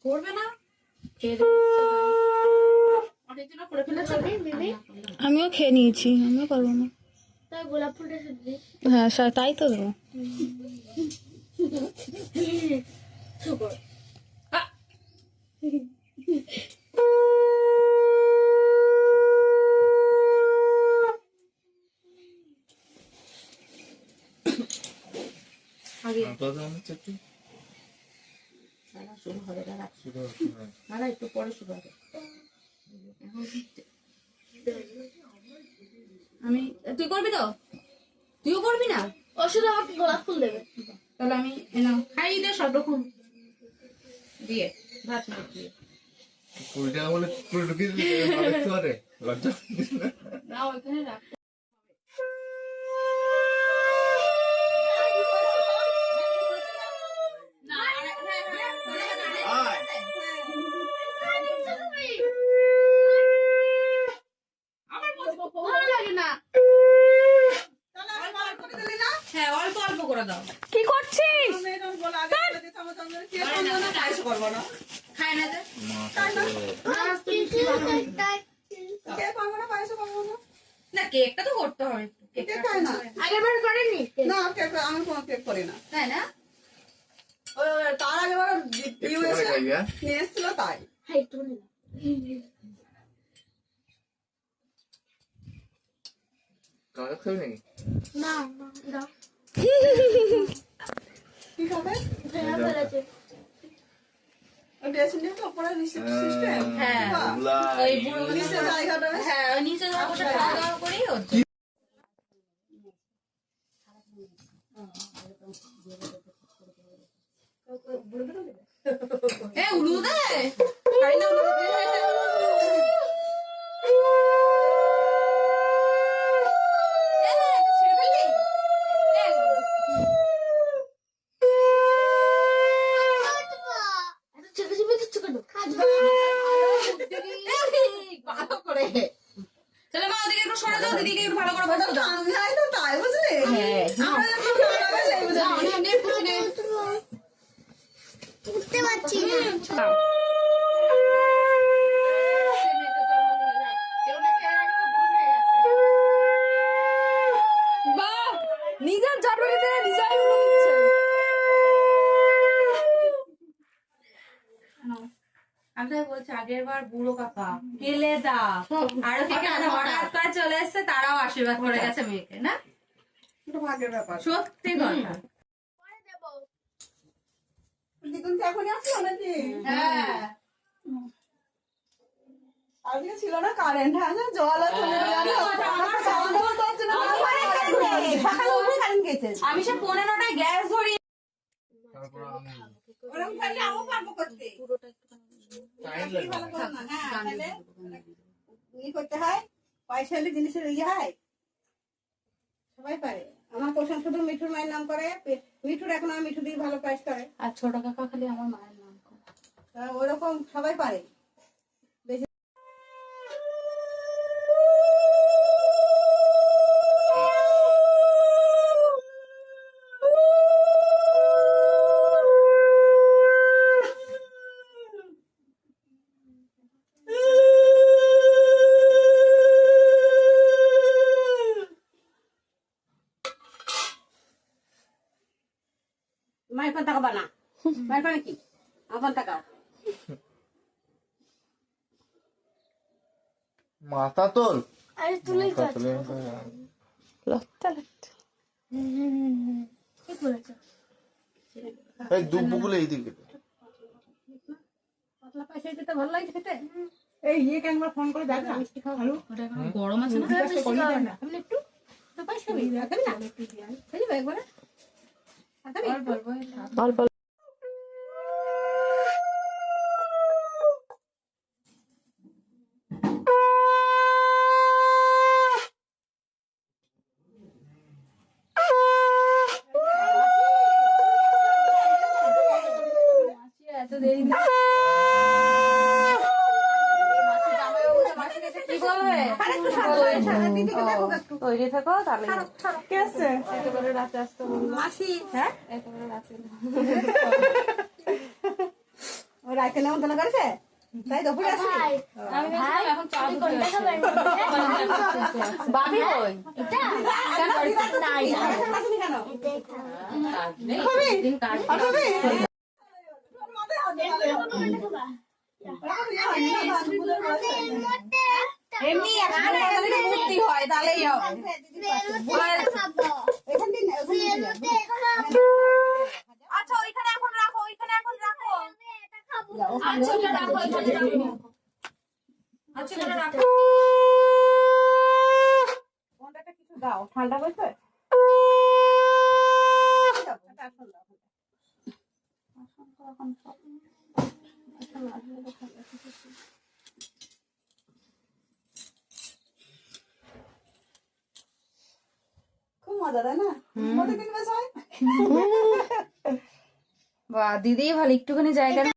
করবে না আমিও খেয়ে নিয়েছি, আমিও পারবো না। তাই গোলাপ ফুলটা হ্যাঁ তাই তো দেবো। শুরু হবে না একটু পরে শুরু হবে। আমি তুই করবি তো? তুইও করবি না? ওষুধ আমাকে গোলাপ ফুল দেবে। তাহলে আমি খাইয়ে দে সব রকম দিয়ে ভাত দিয়ে 20 টাকা বলে পুরো ঢুকিয়ে দেখতে পারে লজ্জা না ওইখানে রাখ। কি করছিস? না কেকটা তো করতে হবে। আগেরবার করেনি? না কেক আমি কোনো কেক করি না। তাই না? তার আগেবার নিয়ে এসেছিল তাই। হ্যাঁ একটু না না দাও। কি খাবে? ভেঙে ফেলেছে। ড্রেসিং টেবিলের উপরে সিস্টেম। হ্যাঁ ওই বুড়ো নিচে জায়গাটা হ্যাঁ ওই নিচে বসে খাওয়া দাওয়া করেই হচ্ছে। উলু দে ভালো করে তাহলে মা ওদিকে একটু সরে যাও, দিদিকে একটু ভালো করে বসো দাও। আমি আই তো তাই বুঝলি? হ্যাঁ আমরা যখন বানাবে সেই বুঝলি। উঠতে পারছি না। বাহ, নিজের জন্মদিনে নিজেই উড়ে দিচ্ছে। আমি বলছি আগের বার বুড়ো কাকা গেলে দা আর হঠাৎ করে চলে এসছে, তারাও আশীর্বাদ করে গেছে মেয়েকে না। এটা ভাগ্যের ব্যাপার। সত্যি কথা। দিদুন কি এখনই আসলো নাকি? হ্যাঁ আজকে ছিল না কারেন্ট, হ্যাঁ জল চলে গেল। সকালে উঠে কারেন্ট গেছে। আমি সে 15টায় গ্যাস ধরি। ওরকম করলে আমিও পারবো করতে। কি ভালো করো না, হ্যাঁ, তাহলে করতে হয়, পয়সা হলে জিনিসের হয়, সবাই পারে। আমার পোষণ শুধু মিঠুর মায়ের নাম করে, মিঠুর এখন আমার মিঠু দিয়ে ভালো প্রাইস করে। আর ছোট কাকা খালি আমার মায়ের নাম করে। ওরকম সবাই পারে। মায়ের পান টাকা বানা, মায়ের পানে কি আমার টাকা মাথা তোল আরে তুলেই তো আছে। লত্তা লত্তা। ঠিক বলেছো। এই দুপুগুলো এইদিকে পাতলা পয়সা দিতে ভালো লাগে খেতে। এই ইয়েকে একবার ফোন করে দেখ না, মিষ্টি খাওয়া ভালো। গরম আছে না? মিষ্টি খাওয়া না তাহলে একটু তো পয়সা খাবি দেখেন না বুঝলি একবার অল্প এত দেরি না। কি বলবে? তৈরি থাকো তাহলে কে আছে? একেবারে রাতে আসতে বলবো। মাসি, হ্যাঁ একেবারে রাতে ও ওই রাইতে নেমন্তন্ন করেছে তাই দুপুরে আসবি ভাই আমি ভেবেছিলাম এখন চা তুমি দুপুরে কোনটা আসবে। খাবে বাবি কই? এটা না আসবি কেন এটাই খাবে দিন কাটবে। খাবি? এমনি একসাথে যদি মূর্তি হয় তাহলেই হবে। এখান থেকে নে, ওখান থেকে নে। আচ্ছা ওইখানে এখন রাখো, ওইখানে এখন রাখো। যাও, ওখানে আচ্ছা ওটা রাখো, ওইখানে রাখো। আচ্ছা ওটা রাখো। কোনটাতে কিছু দাও ঠান্ডা বসে খুব মজা তাই না প্রতিদিন বেশ হয় বাহ দিদি ভালো একটুখানি জায়গা